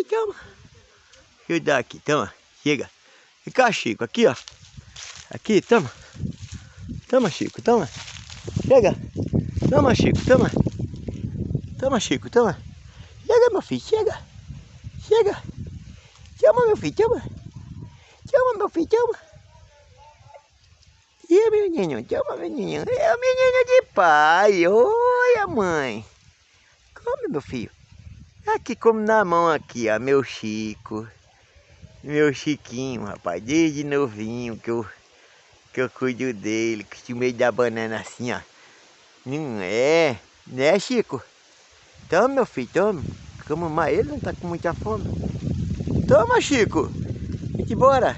toma. Deixa eu dar aqui, toma. Chega. Vem cá, Chico, aqui, ó. Aqui, toma. Toma, Chico, toma. Chega. Toma, Chico, toma. Toma, Chico, toma. Chega, meu filho, chega. Chega. Toma, meu filho, toma. Toma, meu filho, toma. E o menino, toma, menino. É o menino de pai. Olha, mãe. Come, meu filho. Aqui, como na mão aqui, ó, meu Chico. Meu Chiquinho, rapaz. Desde novinho que eu cuido dele. Costumei dar banana assim, ó. Não é? Né, Chico? Toma, meu filho, toma. Como mais ele não tá com muita fome. Toma, Chico. Vem embora.